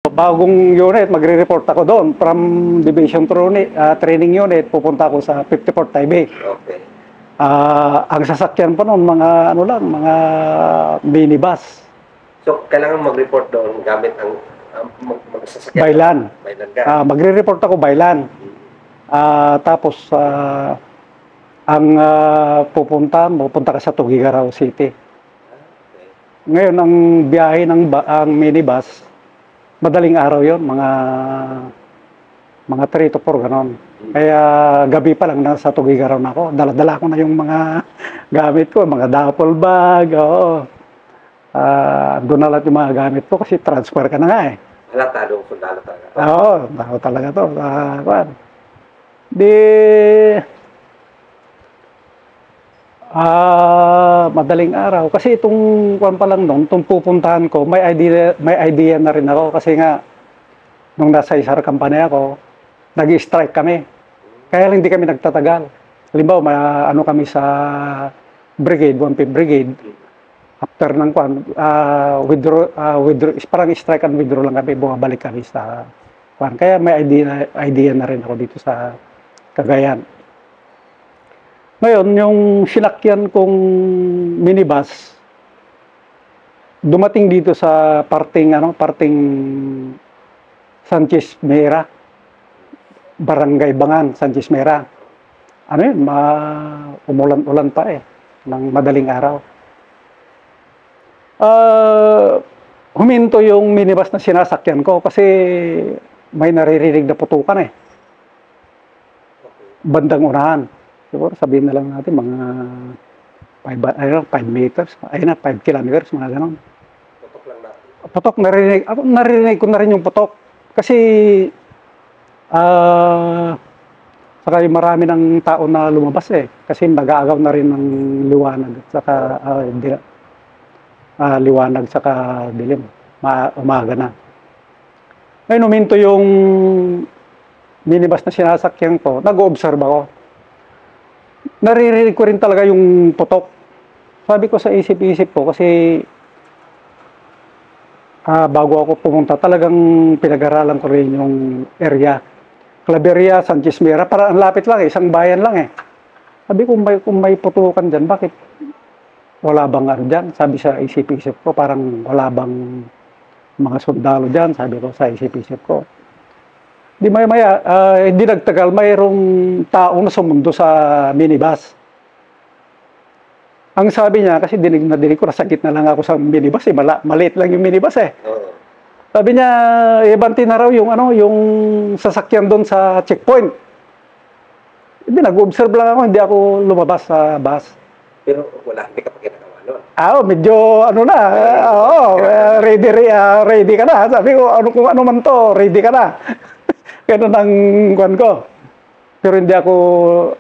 Bagong unit, magre-report ako doon. From Division Training Unit, pupunta ako sa 54th Highway. Okay. Ang sasakyan po noon, mga ano lang, mga minibus. So, kailangan mag-report doon gamit ang magsasakyan. Baylan. Baylan ka. Magre-report ako baylan. Tapos, ang pupunta ka sa Tuguegarao City. Okay. Ngayon, ang biyahe ng ang minibus, madaling araw yon, mga 3 to 4 ganon. Kaya gabi pa lang nasa Tuguegarao na ako. Dala-dala ko na yung mga gamit ko, mga duffel bag, oo. Doon na lahat yung mga gamit ko kasi transfer ka na nga eh. Halata doon, sundalo talaga. Oo, tao talaga to. Di, madaling araw. Kasi itong kwan pa lang noon, itong pupuntahan ko, may idea na rin ako. Kasi nga, nung nasa isar company ako, nag-strike kami. Kaya lang hindi kami nagtatagal. Halimbawa, ano kami sa brigade, 1P brigade. After ng kwan, withdraw, parang strike and withdraw lang kami, bumabalik kami sa kwan. Kaya may idea na rin ako dito sa Cagayan. Ngayon, yung sinakyan kong minibus, dumating dito sa parting Sanchez Mera, Barangay Bangan, Sanchez Mera. Ano yun, umulan-ulan pa eh, ng madaling araw. Huminto yung minibus na sinasakyan ko kasi may naririnig na putukan eh. Bandang unahan. Siguro sabihin na lang natin mga 5 meters, 5 kilometers, mga ganon. Tutok lang natin. Putok, narinig ko na rin yung putok. Kasi, saka yung marami ng tao na lumabas eh. Kasi nag-aagaw na rin ng liwanag. Saka, liwanag, saka dilim. Umaga na. Ngayon, uminto yung minibus na sinasakyan ko. Nag-o-observe ako. Naririnig ko rin talaga yung putok. Sabi ko sa isip-isip ko kasi bago ako pumunta, talagang pinag-aralan ko rin yung area. Claveria, Sanchez Mera, para ang lapit lang, isang bayan lang eh. Sabi ko, kung may putukan dyan, bakit wala bang ano dyan? Sabi sa isip-isip ko, parang wala bang mga sundalo dyan, sabi ko sa isip-isip ko. Di maya-maya, hindi nagtagal, mayroong taong na sumundo sa minibus. Ang sabi niya, kasi dinig ko, nasakit na lang ako sa minibus eh, maliit lang yung minibus eh. Sabi niya, ibanti na raw yung, yung sasakyan doon sa checkpoint. Hindi, nag-observe lang ako, hindi ako lumabas sa bus. Pero wala, hindi ka pa ginagawa nun. Medyo ready ka na. Sabi ko, kung ano man to, ready ka na. Ganun ang kwan ko. Pero hindi ako,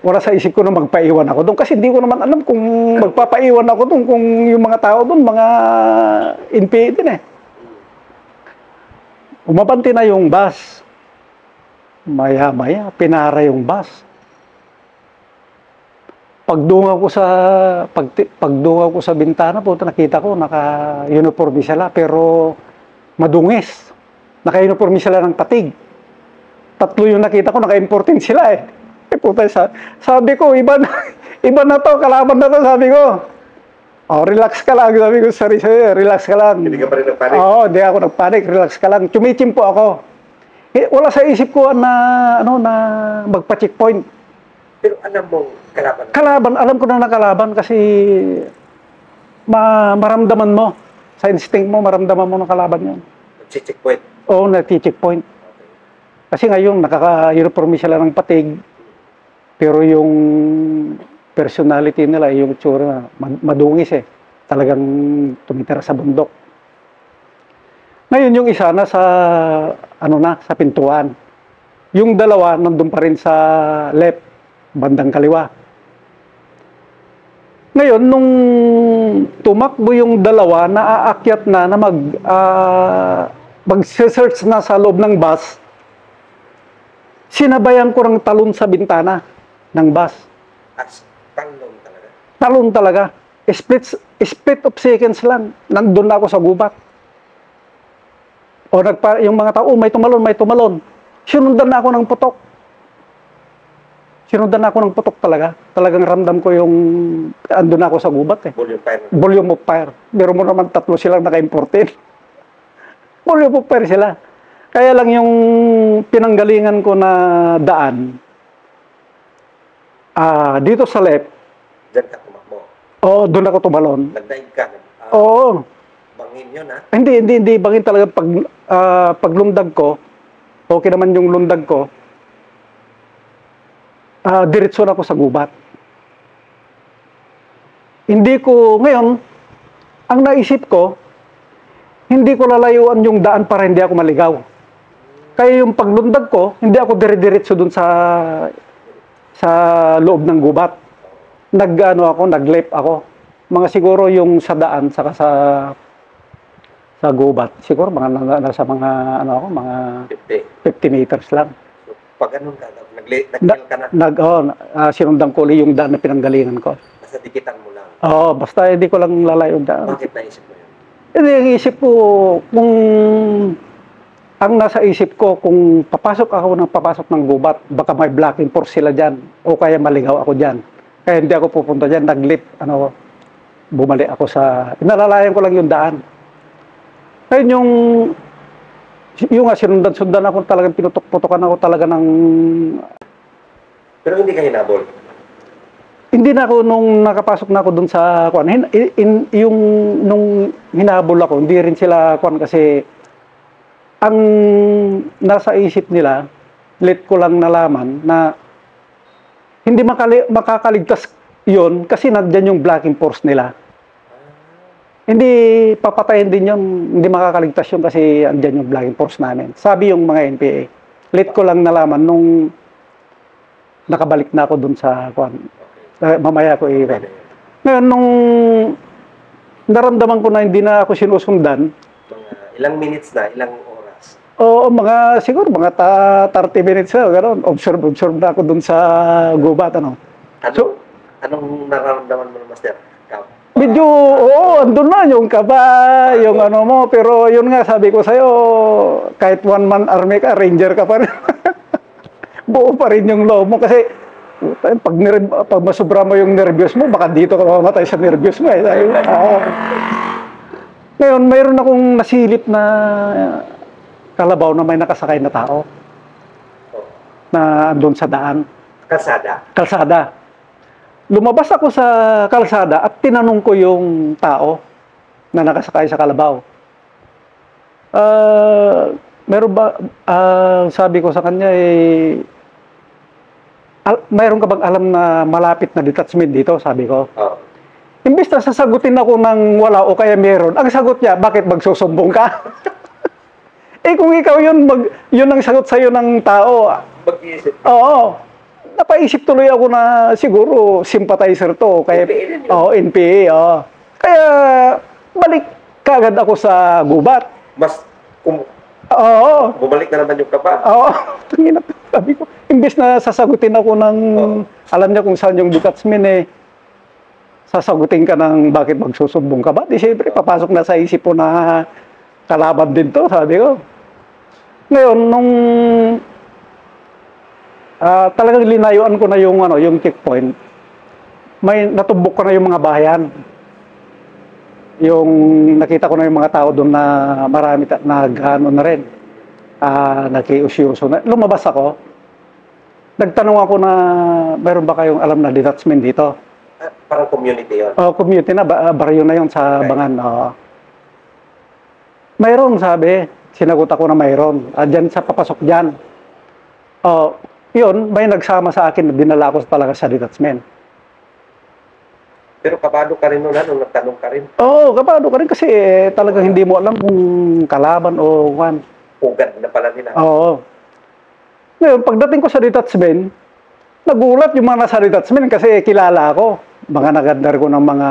wala sa isip ko na magpaiwan ako doon. Kasi hindi ko naman alam kung magpapaiwan ako doon, kung yung mga tao doon, mga NPA din eh. Umabanti na yung bus. Maya-maya, pinara yung bus. Pagdungaw ko sa bintana, nakita ko, naka-uniforme sila, pero madungis. Naka-uniforme sila ng patig. 3 yung nakita ko, naka-importing sila eh. Sabi ko, iba na to, kalaban na to, sabi ko. Relax ka lang, sabi ko, sorry, relax ka lang. Hindi ka pa rin nagpanik? Hindi ako nagpanik, relax ka lang. Tumitimpo ako. Wala sa isip ko na magpa-checkpoint. Pero alam mo, kalaban? Kalaban, alam ko na nakalaban kasi maramdaman mo. Sa instinct mo, maramdaman mo ng kalaban yun. Nag-checkpoint? Oo, nag-checkpoint. Kasi ngayon, nakaka-uniforme sila ng patig, pero yung personality nila, yung tsura, madungis eh. Talagang tumitira sa bundok. Ngayon, yung isa na sa pintuan. Yung dalawa, nandun pa rin sa left, bandang kaliwa. Ngayon, nung tumakbo yung dalawa, naaakyat na mag-search na sa loob ng bus, sinabayan ko ng talon sa bintana ng bus. Talon talaga? Talon talaga. Split of seconds lang. Nandun na ako sa gubat. O yung mga tao, may tumalon, may tumalon. Sinundan na ako ng putok. Sinundan na ako ng putok talaga. Talagang ramdam ko yung, andun na ako sa gubat eh. Volume fire. Volume of fire. Meron mo naman 3 silang naka-imported. Volume of fire sila. Kaya lang yung pinanggalingan ko na daan, dito sa left, Diyan ka tumakbo. oo, doon ako tumalon. Nagdaig ka. Oo. Bangin yun, ha? Hindi. Bangin talaga paglundag ko, okay naman yung lundag ko, diretso na ako sa gubat. Hindi ko, ngayon, ang naisip ko, hindi ko lalayuan yung daan para hindi ako maligaw. Kaya yung paglundag ko, hindi ako dire-diretso dun sa loob ng gubat. Nag-left ako. Mga siguro yung sa daan, saka sa gubat. Siguro nasa mga, mga 50 meters lang. So, pag anong ka, nag-kill ka na, Sinundan ko ulit yung daan na pinanggalingan ko. nasa dikitan mo lang. Oo, basta hindi ko lang lalayo yung daan. Bakit naisip mo yun? Hindi, ang isip ko, ang nasa isip ko, kung papasok ng gubat, baka may blocking force sila dyan, o kaya maligaw ako dyan. Kaya hindi ako pupunta dyan, bumalik ako inalalayan ko lang yung daan. Ngayon yung sinundan-sundan ako talagang pinutok-putokan ako talaga ng... Pero hindi ka hinabol? Hindi na ako, nung nakapasok na ako dun sa nung hinabol ako, hindi rin sila kasi ang nasa isip nila, let ko lang nalaman na hindi makakaligtas yon kasi nandiyan yung blocking force nila. Hindi papatayin din yun, hindi makakaligtas yun kasi andyan yung blocking force namin. Sabi yung mga NPA. Let ko lang nalaman nung nakabalik na ako dun sa mamaya ko iwan. Ngayon, nung naramdaman ko na hindi na ako sinusundan, Mga ilang minutes na, ilang oras? oo, siguro mga 30 minutes na, gano'n. Observe na ako dun sa gubat, Anong nararamdaman mo, Master? Medyo, andun na yung kaba, yung mo, pero yun nga, sabi ko sa'yo, kahit one-man army ka, ranger ka pa rin. Buo pa rin yung loob mo kasi, pag masubra mo yung nervyos mo, baka dito ka mamatay sa nervyos mo eh. Ngayon, mayroon akong nasilip na kalabaw na may nakasakay na tao na andun sa daan. Kalsada. Lumabas ako sa kalsada at tinanong ko yung tao na nakasakay sa kalabaw. Meron ba, sabi ko sa kanya mayroon ka bang alam na malapit na detachment dito? Sabi ko. Imbis na sasagutin ako ng wala o kaya meron, ang sagot niya, bakit magsusumbong ka? Kung ikaw yun ang sagot sa'yo ng tao. Mag-iisip. Oo. Napaisip tuloy ako na siguro sympathizer to. Kaya, NPA. Kaya balik kagad ako sa gubat. Bumalik na naman yung kaba. Oo. Sabi ko, imbis na sasagutin ako ng, alam niya kung saan yung detachment sasagutin ka ng bakit magsusumbong ka ba? Di siyempre, papasok na sa isip ko na kalaban din to, sabi ko. Ngayon, nung talagang linayuan ko na yung checkpoint, may natumbok ko na yung mga bayan. Yung nakita ko na yung mga tao doon na marami na rin. Nakiusyoso na. Lumabas ako. Nagtanong ako na mayroon ba kayong alam na detachment dito? Parang community yun? Community na. Baryo na yun sa Bangan. Mayroon, sabi. Sinagot ako na mayroon. Diyan sa papasok dyan. Yun, may nagsama sa akin na dinala ako talaga sa detachment. Pero kabado ka rin nung nagtanong ka rin? Oo, kabado ka rin kasi talagang hindi mo alam kung kalaban o kwan. Pugad na pala nila. Oo. Ngayon, pagdating ko sa detachment, nagulat yung mga nasa detachment kasi kilala ako. Mga nagandar ko ng mga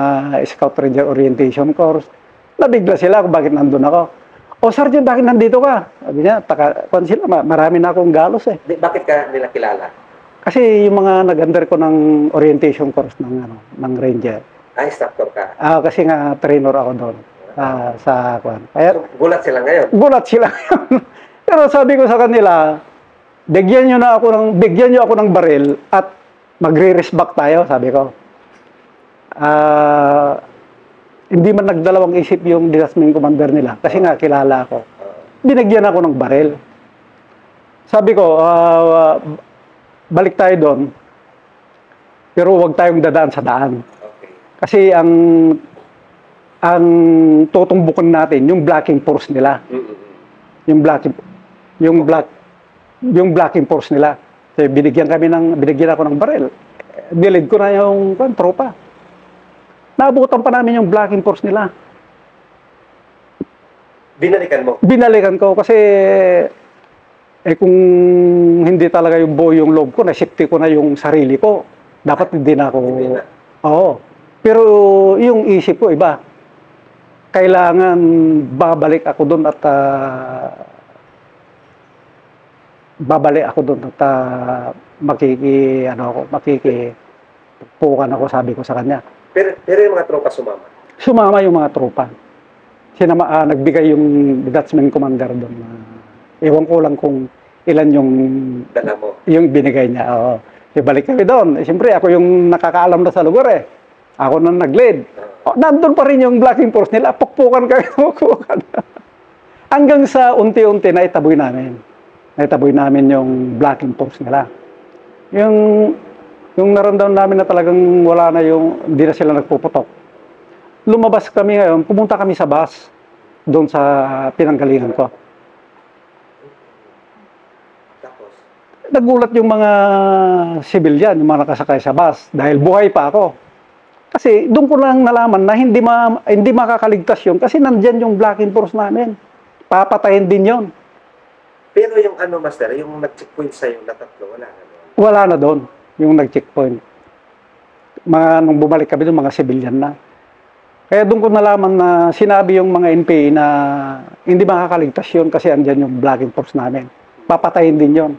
Scout Ranger Orientation Course. Nabigla sila kung bakit nandun ako. Sergeant, bakit nandito ka? Sabi niya, marami na akong galos eh. Bakit ka nila kilala? Kasi yung mga nag-under ko ng orientation course ng Ranger. Instructor ka? Kasi nga trainer ako doon. sa kwan. Kaya So, gulat sila ngayon. gulat sila. Pero sabi ko sa kanila, bigyan niyo ako ng baril at magre-race back tayo, sabi ko. Hindi man nagdalawang isip yung detachment commander nila kasi nga kilala ako. Binigyan ako ng baril. Sabi ko, balik tayo doon. Pero huwag tayong dadaan sa daan. Okay. Kasi ang tutumbukan natin yung blocking force nila. Yung blocking force nila. So, binigyan ako ng baril. Nilid ko na yung tropa. Naabutan pa namin yung blocking force nila. Binalikan mo? Binalikan ko kasi kung hindi talaga yung buo yung loob ko, na-safety ko na yung sarili ko. Dapat hindi na ako... Hindi na. Oo. Pero yung isip ko, iba. Kailangan babalik ako doon at makikipukan ako, sabi ko sa kanya. Pero yung mga tropa sumama? Sumama yung mga tropa. Nagbigay yung detachment commander doon. Ewan ko lang kung ilan yung Dala mo? yung binigay niya. Oo. Ibalik kami doon. Siyempre, ako yung nakakaalam na sa lugar eh. Ako na nag-lead. Nandun pa rin yung blocking force nila. Pukpukan kami. Hanggang sa unti-unti na itaboy namin. Naitaboy namin yung blocking force nila. Yung naramdaman namin na talagang wala na hindi na sila nagpuputok. Lumabas kami ngayon, pumunta kami sa bus doon sa pinanggalingan ko. Tapos? Nagulat yung mga civilian, yung mga nakasakay sa bus, dahil buhay pa ako. Kasi doon ko lang nalaman na hindi makakaligtas yun kasi nandyan yung blocking force namin. Papatayin din yon. Pero yung master, yung nag-checkpoint sa'yo na tatlo, wala na doon? Wala na doon, yung nag-checkpoint. Nung bumalik kami doon, mga civilian na. Kaya doon ko nalaman na sinabi yung mga NPA na hindi makakaligtas yun kasi andyan yung blocking force namin. Papatayin din yon.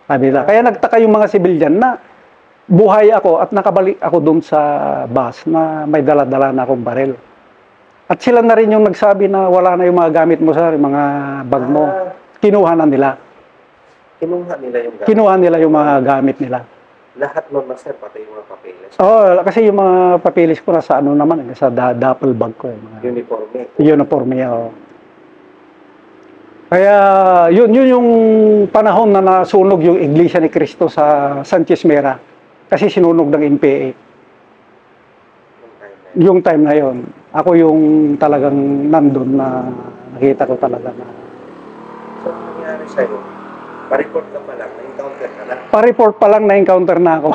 Sabi nila. Kaya nagtaka yung mga civilian na buhay ako at nakabalik ako doon sa bus na may dala-dala na akong baril. At sila na rin yung nagsabi na wala na yung mga gamit mo, sir, yung mga bag mo. Kinuha na nila. Kinuha nila yung gamit? Kinuha nila yung mga gamit nila. Lahat mo, master, pati yung mga papeles? Oo, kasi yung mga papeles ko nasa naman, sa duffel bag ko. Mga uniforme? Uniforme, oo. Kaya yun yung panahon na nasunog yung Iglesia ni Cristo sa Sanchez Mera. Kasi sinunog ng NPA. Yung time na yun. Ako yung talagang nandun na nakita ko talaga na. So, ang nangyari sa'yo, pa-report ka pa lang, na-encounter ka na? Pa-report pa lang na-encounter na ako.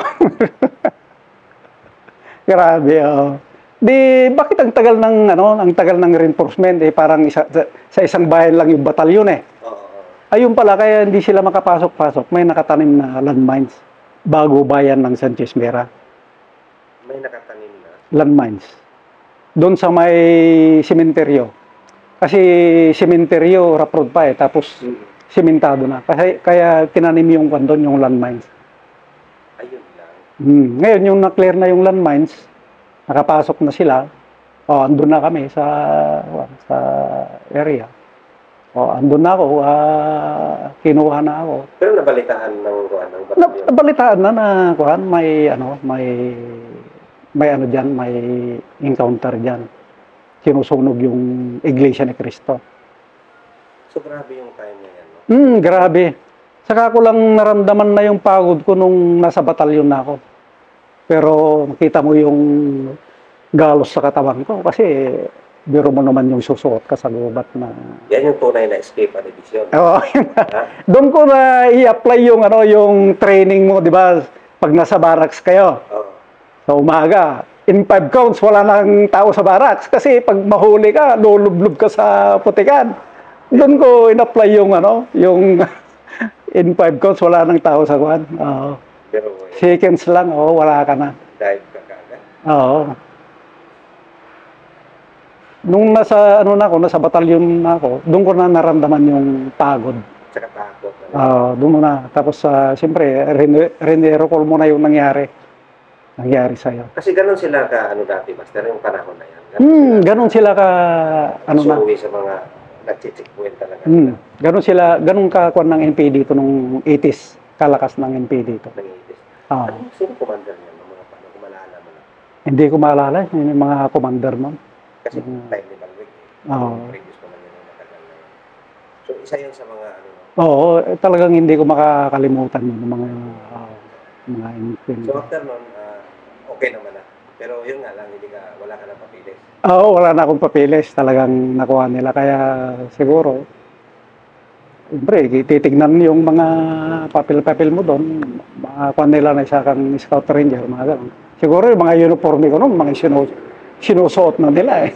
Grabe, oh. Di, bakit ang tagal ng reinforcement? Parang sa isang bayan lang yung batalyon eh. Ayun pala, kaya hindi sila makapasok-pasok. May nakatanim na landmines bago bayan ng Sanchez Mera. May nakatanim na? Landmines. Doon sa may sementeryo. Kasi sementeryo, rough road pa eh. Tapos sementado na. Kaya tinanim yung doon yung landmines. Ayun lang. Ngayon, yung na-clear na yung landmines, nakapasok na sila. Andun na kami sa area. Andun na ako, kinuha na ako. Pero nabalitaan ng batalyon? Nabalitaan na may encounter diyan. Sinusunog yung Iglesia ni Cristo. So grabe yung time na yan, no? Grabe. Saka ko lang naramdaman na yung pagod ko nung nasa batalyon na ako. Pero makita mo yung galos sa katawan ko kasi biro mo naman yung susuot ka sa gubat na... Yan yung tunay na escape and edition. Oo. Doon ko na i-apply yung training mo, di ba? Pag nasa barracks kayo. Sa umaga, in 5 counts, wala nang tao sa barracks. Kasi pag mahuli ka, lulublob ka sa putikan. Doon ko in-apply yung in 5 counts, wala nang tao sa kuwan. Pero, seconds lang, wala ka na. Dive ka kagad. Oo. Nung nasa nasa batalyon na ako, doon ko na naramdaman yung pagod. Tsaka takot. Doon na. Tapos siyempre, renero ko mo na yung nangyari. nangyari sa'yo. Kasi ganun sila ka, ano dati, Master, yung panahon na yan. Ganun Ganun sila ka, ano na. suwi sa mga nagchichikpuin talaga. Ganun ka kuan ng NP dito nung 80s, kalakas ng NP dito. Nangitis. Ah, Sino commander niya? Mga paano, kung malala mo na. hindi ko maalala yun yung mga commander nun. Kasi time ni Balwig. Previous pa man yun ang matagal na yun. So, isa yun sa mga, ano, Oo, talagang hindi ko makakalimutan yun, mga NP. so after nun, okay naman na. Pero yun nga lang, wala ka na papilis. Oo, wala na akong papilis. Talagang nakuha nila. Kaya siguro, siyempre, titignan yung mga papel-papel mo doon. Makakuha nila na isa kang scout ranger, mga ganun. Siguro yung mga uniforme ko noon, mga sinusuot na nila eh.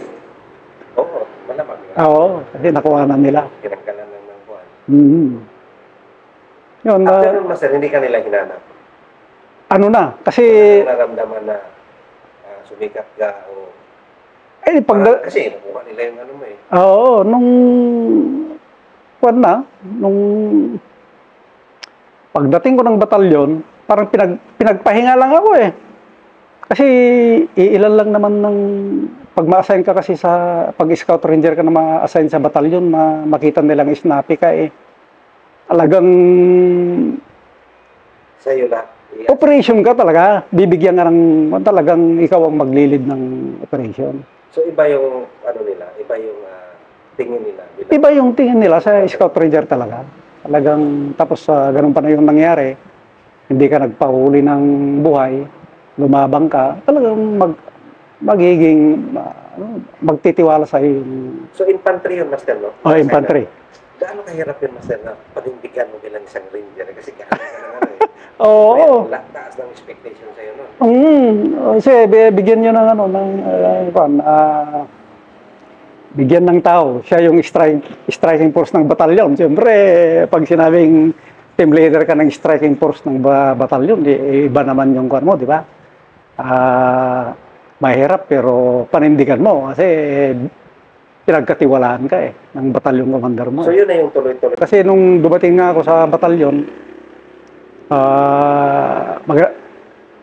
Oo, malamang. Oo, kasi nakuha na nila. Tinanggalan lang ng buwan. Yun, After nun, Master, hindi ka nila hinanap. ano na, kasi, Naramdaman na sumikat ka o... kasi nakuha nila yung ano mo eh. Oo, nung pagdating ko ng batalyon, parang pinagpahinga lang ako eh. Kasi iilan lang naman ng pag ma-assign ka kasi sa pag-scout ranger ka na ma-assign sa batalyon, makita nilang snappy ka eh. Talagang Sa'yo na. operation ka talaga. Bibigyan ka ng talagang ikaw ang maglilid ng operation. So iba yung ano nila, iba yung tingin nila. Iba yung tingin nila sa scout ranger talaga. Talagang tapos ganun pa na yung nangyari. Hindi ka nagpahuli ng buhay, lumabang ka, talagang magiging magtitiwala sa iyo. So infantry yun, Master, no? Oh, infantry. Gaano kahirap yun, Master, na panindigan mo bilang isang ranger? Kasi gaano ka na ano eh. Oo. Taas ng expectation sa'yo, no? Kasi bigyan nyo ng bigyan ng tao. Siya yung striking force ng batalyon. Siyempre, pag sinabing team leader ka ng striking force ng batalyon, iba naman yung kwan mo, di ba? Mahirap pero panindigan mo kasi pinagkatiwalaan ka eh ng batalyon commander mo. So yun na yung tuloy-tuloy. Kasi nung dumating nga ako sa batalyon,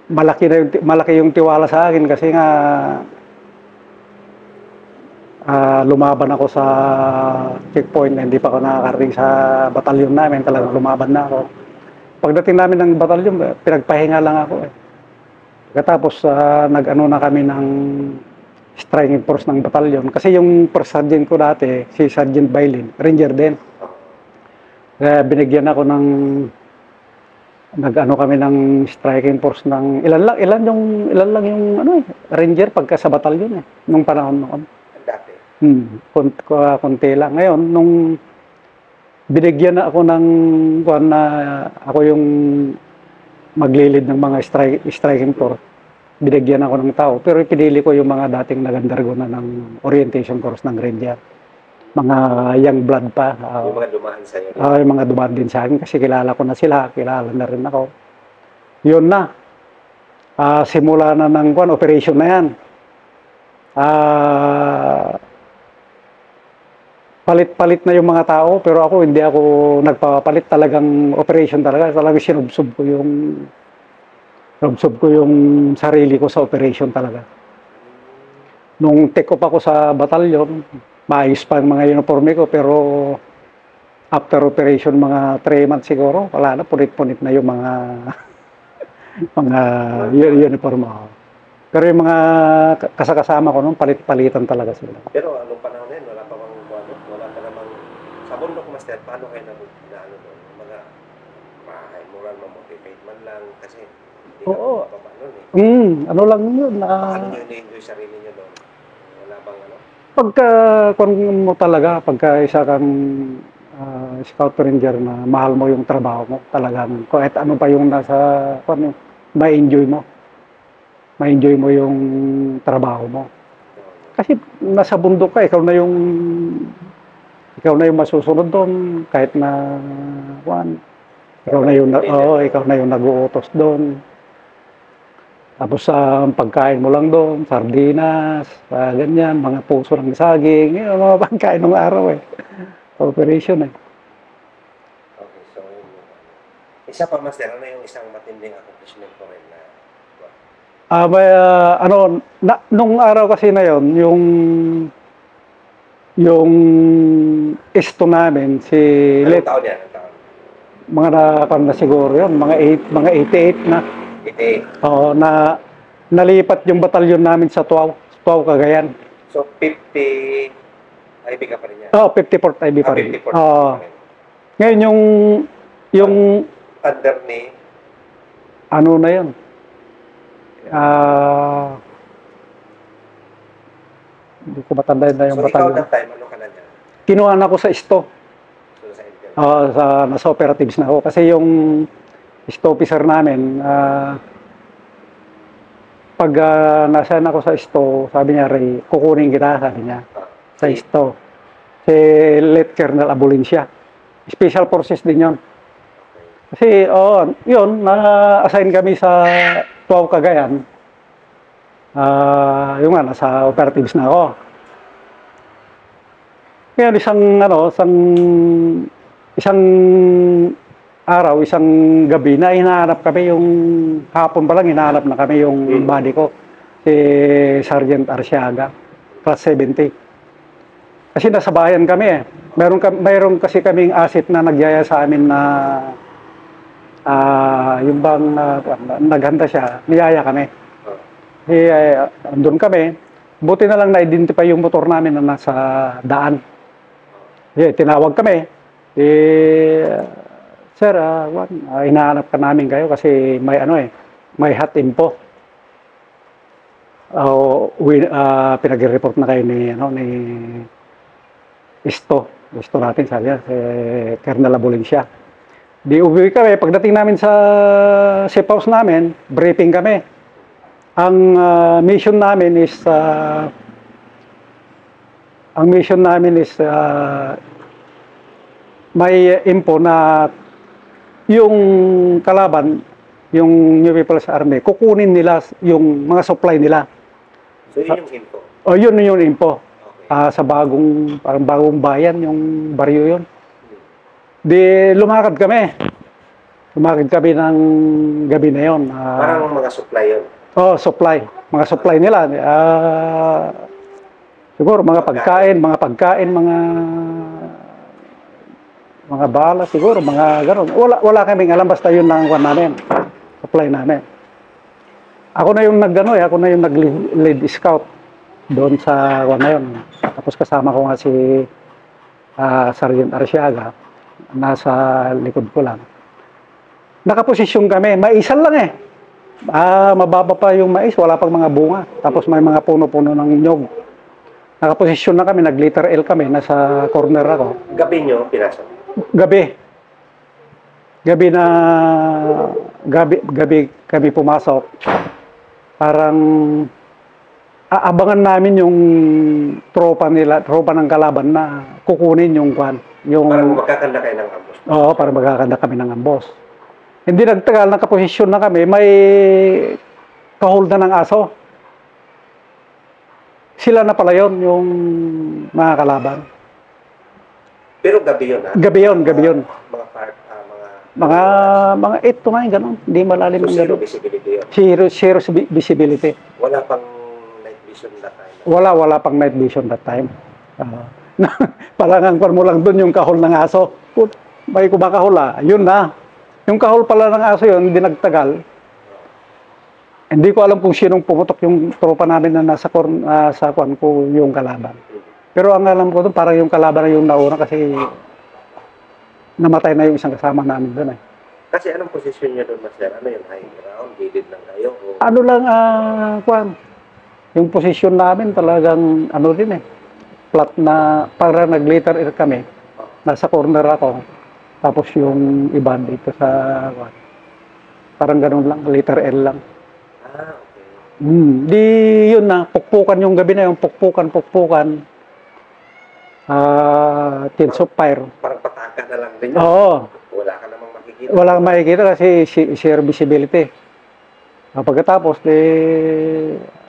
malaki yung tiwala sa akin kasi nga lumaban ako sa checkpoint, hindi pa ako nakakarating sa batalyon namin, talagang lumaban na ako. Pagdating namin ng batalyon, pinagpahinga lang ako eh. Pagkatapos nag-ano na kami ng striking force ng batalyon. Kasi yung first sergeant ko dati, si Sergeant Bailin, ranger din. Kaya binigyan ako ng nag-ano kami ng striking force ng ilan lang yung ranger pagka sa batalyon eh nung panahon noon. Dati. Konti lang. Ngayon nung binigyan na ako ng ako yung maglilid ng mga striking force, binigyan ako ng tao. Pero pinili ko yung mga dating nag-undergo na ng orientation course ng ranger. Mga young blood pa. Yung mga dumaan sa'yo. Yung mga dumaan din sa akin kasi kilala ko na sila, kilala na rin ako. Yun na. Simula na ng operation na yan. Palit-palit na yung mga tao pero ako hindi ako nagpapalit, talagang operation talaga. Talagang sinubsob ko yung sarili ko sa operation talaga. Nung take off ako sa batalyon, maayos pa ang mga uniforme ko pero after operation mga 3 months siguro, wala na, punit-punit na yung mga uniforme ko. Pero yung mga kasakasama ko noon, palit-palitan talaga sila. Pero anong panahon na yun, wala pa namang sa bundok, Master, paano kayo doon? Mga moral ma-motivate man lang kasi hindi ka mababa nun eh. Ano lang yun. Paano nyo na-enjoy sarili nyo doon? Wala bang ano? Pagka mo talaga, pagka isa kang scout ranger na mahal mo yung trabaho mo, talagang kahit ano pa yung nasa, ma-enjoy mo. Ma-enjoy mo yung trabaho mo. Kasi nasa bundok ka, ikaw na yung masusunod doon, kahit na ikaw na yung nag-uutos doon. Tapos ang pagkain mo lang doon, sardinas, ganyan, mga puso ng saging, yun, mga pagkain ng araw eh. Operation eh. Okay, so isa pa, Master, ano yung isang matinding accomplishment ko rin na May, nung araw kasi na yon, yung isto namin, si Anong Let, taon yan? Anong taon? mga nakakam na siguro yun, mga 88 na. 88. Oo, nalipat yung batalyon namin sa Tuaw, Cagayan. So, 50 IB ka pa rin yan? Oo, 54th IB pa rin. 54 Oo. pa rin. Ngayon yung Under ni, ano na yun? Hindi ko matanda na yung so ikaw batalyon. that time, ano ka na niya? Kinuha na ako sa isto. So, sa Intel. Nasa operatives na ako. Kasi yung isto officer namin, pag nasaan ako sa isto, sabi niya, Ray, kukunin kita, sabi niya, sa isto. Si Let Colonel Abolincia. Special Forces din yun. Kasi, yun, na-assign kami sa Tuaw, Cagayan. Yung nga, nasa operatives na ako. Ngayon, isang araw, isang gabi na hinahanap kami yung hapon pa lang hinahanap na kami yung body ko, si Sergeant Arsiaga, class 70. Kasi nasa bayan kami eh. Mayroon kasi kaming asset na nagyaya sa amin na yung bang naghanda siya, niyaya kami. Andun kami, buti na lang na-identify yung motor namin na nasa daan. Tinawag kami, sir, hinahanap ka namin kayo kasi may hot info. Pinag-report na kayo ni Isto natin, sabi niya, si Colonel Abolincia. Di uwi kami, pagdating namin sa safe house namin, briefing kami. Ang mission namin is may info na yung kalaban, yung New People's Army, kukunin nila yung mga supply nila. So, yun yung info? Yun yung info. Okay. Sa parang bagong bayan, yung baryo yun. Di lumakad kami. Lumakad kami ng gabi na yun. Parang mga supply yun? Supply. Mga supply nila. Siguro mga pagkain, mga bala, siguro, mga gano'n. Wala kaming alam, basta yun lang ang namin. Supply namin. Ako na yung nag-lead scout doon sa na yun. Tapos kasama ko nga si Sergeant Arsiaga. Nasa likod ko lang. Nakaposisyon kami. Maisan lang eh. Mababa pa yung mais. Wala pang mga bunga. Tapos may mga puno-puno ng nyog. Nakaposisyon na kami. Nag-letter L kami. Nasa corner ako. Gabi nyo, pinasok? Gabi kami pumasok. Parang aabangan namin yung tropa ng kalaban na kukunin yung kwan. Parang magkakanda kayo ng ambos? Oo, parang magkakanda kami ng ambos. Hindi nagtagal, nakaposisyon na kami, may kahol na ng aso. Sila na pala yun, yung mga kalaban. Pero gabi yun, ha? Gabi yun. Mga 8 to 9, gano'n. Hindi malalim So, ng zero gano'n. visibility yun? Zero visibility. Wala pang night vision that time? Wala pang night vision that time. Palangan mo lang doon yung kahol ng aso. May kumakahol yun na. Yung kahol pala ng aso yun, hindi nagtagal. Hindi ko alam kung sinong pumutok yung tropa namin na nasa sa kwan ko yung kalaban. Pero ang alam ko doon, parang yung kalaban na yung nauna kasi namatay na yung isang kasama namin doon eh. Kasi anong posisyon nyo doon, Master? Ano yung high ground? Gilid lang kayo? O... Ano lang, kwan. Yung posisyon namin talagang, din eh. Flat na, para nag-letter R kami. Nasa corner ako. Tapos yung iba dito sa, parang ganun lang, letter L lang. Okay. Di yun na, pukpukan yung gabi na yung pukpukan. Tins of fire. Parang pataka na lang din yun. Oo. Wala ka namang makikita. Wala kang makikita kasi zero visibility. Pagkatapos,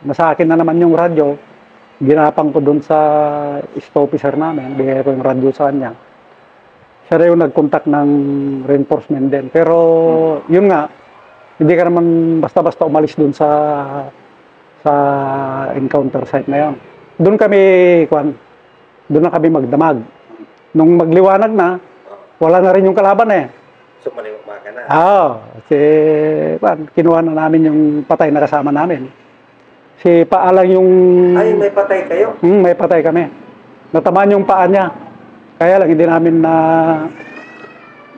nasa akin na naman yung radyo. Ginapang ko dun sa officer namin. Bigay ko yung radyo sa kanya. Siya rin yung nag-contact ng reinforcement din. Pero, yun nga, Hindi ka naman basta-basta umalis dun sa encounter site na yun. Doon kami, doon na kami magdamag. Nung magliwanag na, wala na rin yung kalaban eh. So, maliwag ka na. Si, kinuha na namin yung patay na kasama namin. Si Paalang yung... Ay, may patay kayo? May patay kami. Natamaan yung paa niya. Kaya lang, hindi namin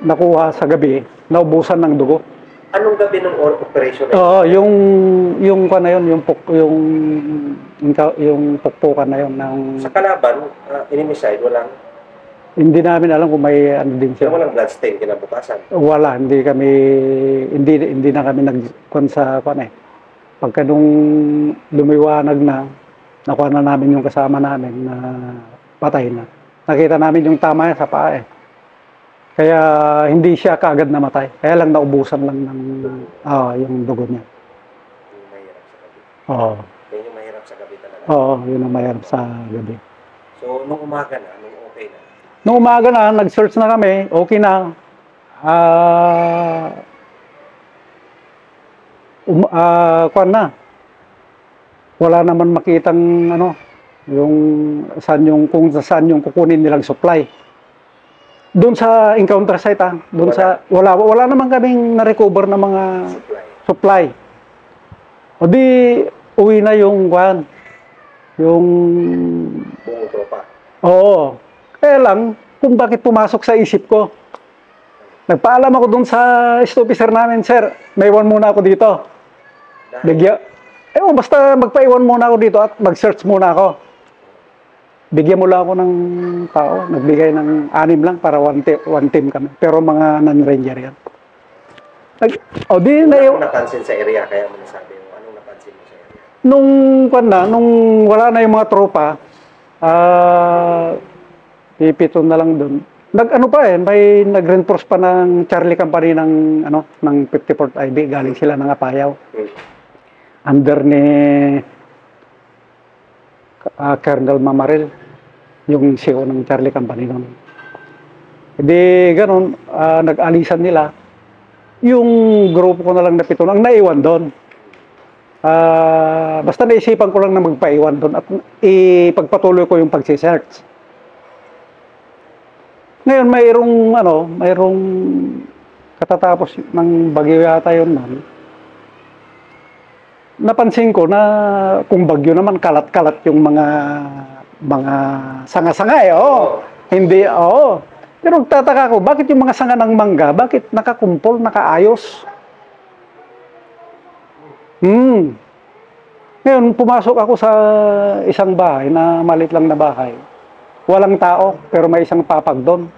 nakuha sa gabi, naubusan ng dugo. Anong gabi ng operation? Oo, yung na yun, yung pukpukan na yun ng... Sa kalaban, inimicide, walang... Hindi namin alam kung may ano din siya. Walang bloodstain kinabukasan? Wala, hindi na kami nagkon sa eh. Pagka nung lumiwanag na, nakuha na namin yung kasama namin na patay na. Nakita namin yung tama niya sa paa eh. Kaya hindi siya kaagad namatay. Kaya lang naubusan lang ng yung dugo niya. Yung mahirap sa gabi. Oo. Yan yung mahirap sa gabi talaga. Oo, yun ang mahirap sa gabi. So, nung umaga na, nung okay na? Nung umaga na, nag-search na kami, okay na. Kuwan na. Wala naman makitang kung saan yung kukunin nilang supply. Doon sa encounter site wala naman kaming na-recover na mga supply. O di uwi na yung kuwan. Yung buong tropa. Oo. Kaya lang, kung bakit pumasok sa isip ko. Nagpaalam ako dun sa officer namin, sir, may iwan muna ako dito. Basta magpaiwan muna ako dito at mag-search muna ako. Bigyan mo lang ako ng tao. Nagbigay ng 6 lang para one team kami. Pero mga non-ranger yan. Anong napansin sa area? Kaya mo nasabi mo, anong napansin mo sa area? Nung wala na yung mga tropa, pipito na lang doon. May nag-reinforce pa ng Charlie Company ng 54th IB, galing sila ng Apayaw. Under ni Colonel Mamaril, yung CEO ng Charlie Company noon. Hindi ganun, nag-alisan nila. Yung grupo ko na lang na 7 ang naiwan doon. Basta naisipan ko lang na magpaiwan doon at ipagpatuloy ko yung pagsisearch. Ngayon, mayroong katatapos ng bagyo yata yun man. Napansin ko na kung bagyo naman, kalat-kalat yung mga sanga-sanga eh. Hindi, Pero nagtataka ko, bakit yung mga sanga ng mangga, bakit nakakumpol, nakaayos? Ngayon, pumasok ako sa isang bahay na maliit lang na bahay. Walang tao, pero may isang papag doon.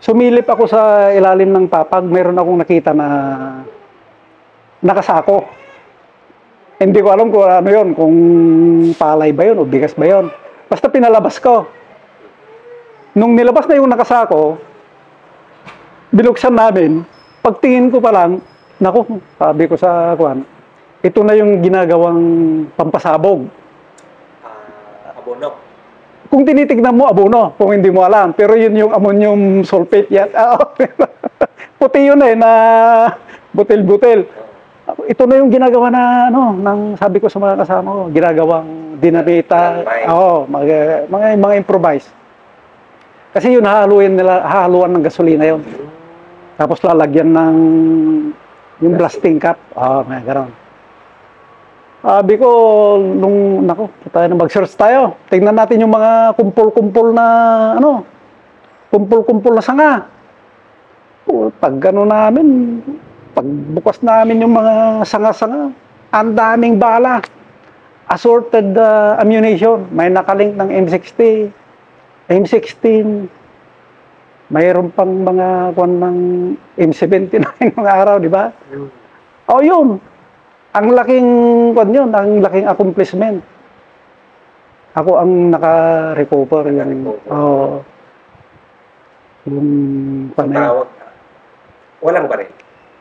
Sumilip ako sa ilalim ng papag, mayroon akong nakita na nakasako. Hindi ko alam kung ano yun, kung palay ba yun o bigas ba yun. Basta pinalabas ko. Nung nilabas na yung nakasako, binuksan namin, pagtingin ko pa lang, naku, sabi ko sa kuwan, ito na yung ginagawang pampasabog. Abono. Kung tinitignan mo, abono, kung hindi mo alam. Pero yun yung ammonium sulfate yan. Puti yun na butil-butil. Ito na yung ginagawa na, sabi ko sa mga kasama ko, ginagawang dinamita, mga improvise. Kasi yun, hahaluan ng gasolina yun. Tapos lalagyan ng yung blasting cap. May garon. Sabi ko, tayo na mag-search tayo. Tingnan natin yung mga kumpul-kumpul na, kumpul-kumpul na sanga. Pag pagbukas namin yung mga sanga-sanga, ang daming bala. Assorted ammunition. May nakalink ng M60, M16. Mayroon pang mga ng M79 mga araw, di ba? Yun. Ang laking ang laking accomplishment. Ako ang naka-recover yung walang baril.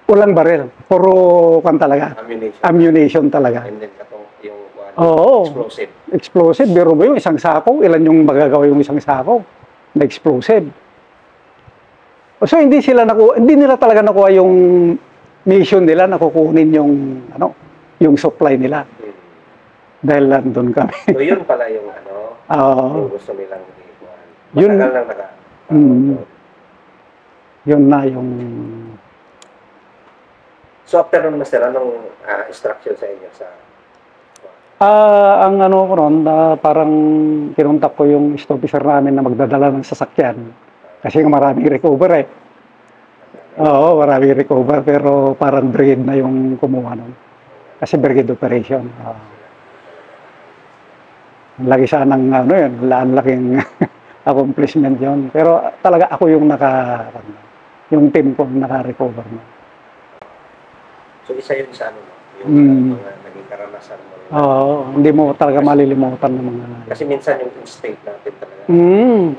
Walang baril. Puro talaga. Ammunition talaga. And then yung explosive. Explosive. Biro mo yung isang sako, ilan yung magagawa yung isang sako na explosive. So hindi nila talaga nakuha mission nila na kukunin yung ano, yung supply nila dahil nandun kami. So yun pala yung ano, Oo. yung gusto nilang ikuhan. Yun- Matagal nang naka. Yun na yung So after nun, Master, anong instruction sa inyo sa ang ano ko ron, parang kinontak ko yung officer namin na magdadala ng sasakyan. Kasi maraming recover eh. Oo, maraming recover pero parang brigade na yung kumuha nun. Kasi brigade operation. Ang laki sanang ano yun, ang laking accomplishment yun. Pero talaga ako yung yung team ko naka-recover na. So isa yun sa ano, yung mga naging karanasan mo. Oo, hindi mo talaga malilimutan ng mga. Kasi minsan yung instinct natin talaga,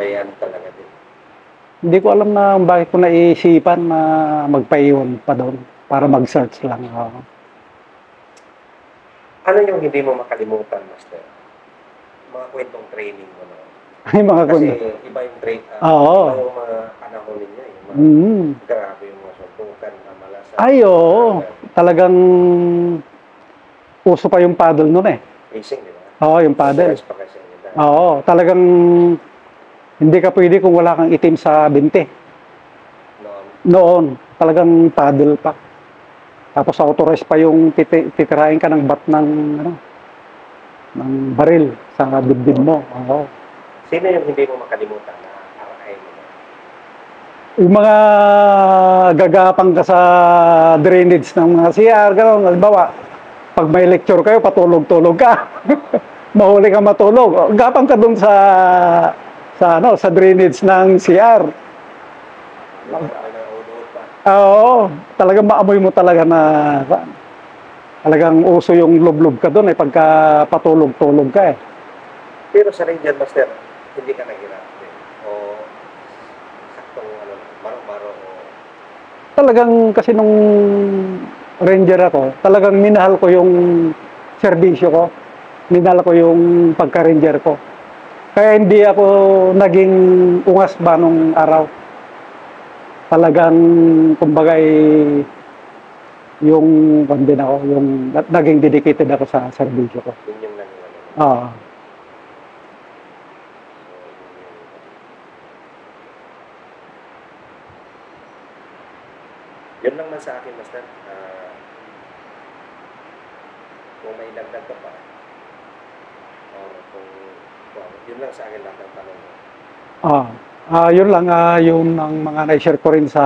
bayan talaga din. Hindi ko alam na bakit ko naisipan na magpaiwan pa doon para mag-search lang. Ano yung hindi mo makalimutan, Master? Mga kwentong training mo na. Ay, mga Kasi kwento. iba yung training, Oo. iba yung mga panahon ninyo. Yung mga, grabe yung mga suntukan, malasan. Ay, oo. Talagang uso pa yung paddle noon eh. Racing, di ba? Oo, yung paddle. Pa kasi yun. Oo, talagang hindi ka pwede kung wala kang itim sa binte. Noon, talagang paddle pa. Tapos authorized pa yung titirahin ka ng bat ng ng baril sa dibdib mo. Oo. Sino yung hindi mo makalimutan na RI mo? Yung mga gagapang ka sa drainage ng mga CR, gano'n, halimbawa, pag may lecture kayo, patulog-tulog ka. Mahuli ka matulog. Gapang ka dun sa drainage ng CR. Oo, talagang maamoy mo talaga na talagang uso yung lublob ka doon pagka patulog-tulog ka eh. Pero sa Ranger, Master, hindi ka nahirap din? O saktong baro-baro o... Talagang kasi nung ranger ako, talagang minahal ko yung serbisyo ko. Minahal ko yung pagka-ranger ko. Kaya hindi ako naging ungas ba nung araw. Talagang, kumbaga yung din ako, yung naging dedicated ako sa serbisyo ko. Yun yung nangyari. Oo. Yun lang man sa akin, Master. Kung may dagdag ka pa, yun lang sa akin lahat ng tanong mo. Yun lang, yung ang mga na-share ko rin sa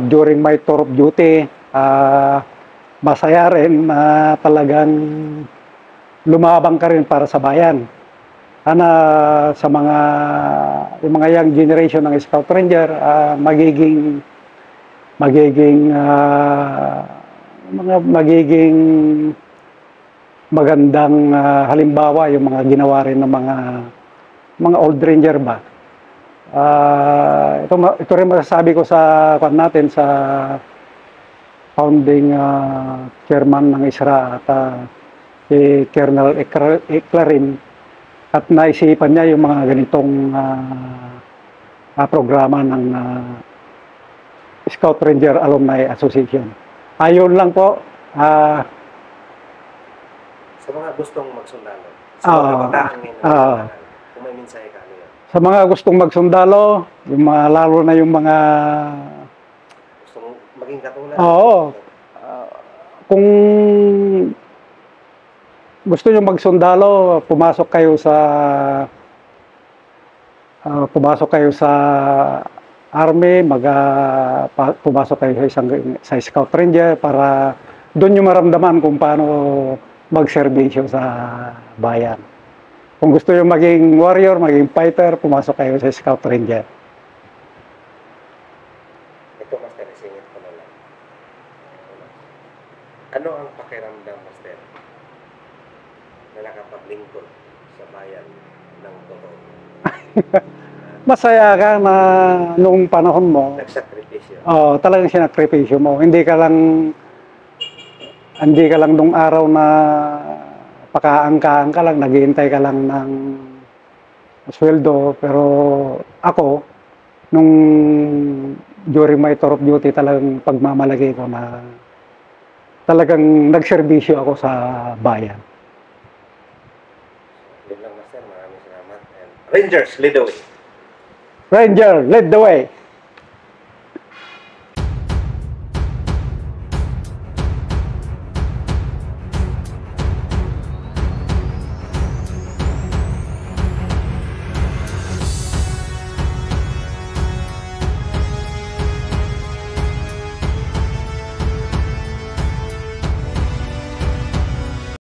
during my tour of duty, masaya rin na talagang lumabang ka rin para sa bayan. Sa yung mga young generation ng Scout Ranger, magiging magandang halimbawa yung mga ginawa rin ng mga old ranger ba. Ito rin masasabi ko sa natin sa founding chairman ng ISRA at si Colonel Eclarin, at naisipan niya yung mga ganitong programa ng Scout Ranger Alumni Association. Ayun lang po. Sa mga gustong magsundalo, sa mga kabataan ngayon, kung may mensahe ka, ano yun? Sa mga gustong magsundalo, lalo na yung mga gustong maging katulad. Oo. Kung gusto nyo magsundalo, pumasok kayo sa army, pumasok kayo sa Scout Ranger para doon nyo maramdaman kung paano magserbisyo sa bayan. Kung gusto nyo maging warrior, maging fighter, pumasok kayo sa Scout Ranger. Ito, Master, isingit ko na lang. Ano ang pakiramdam, Master, na nakapaglingkod sa bayan ng totoo? Masaya ka na noong panahon mo. Nagsakripisyo. Talagang sinakripisyo mo. Hindi ka lang nung araw na pakaangkaan ka lang, naghihintay ka lang ng sweldo. Pero ako, nung during my tour of duty, talagang pagmamalagay ko na talagang nagserbisyo ako sa bayan. Yun lang, Master. Maraming salamat. And Rangers, lead the way. Ranger, lead the way!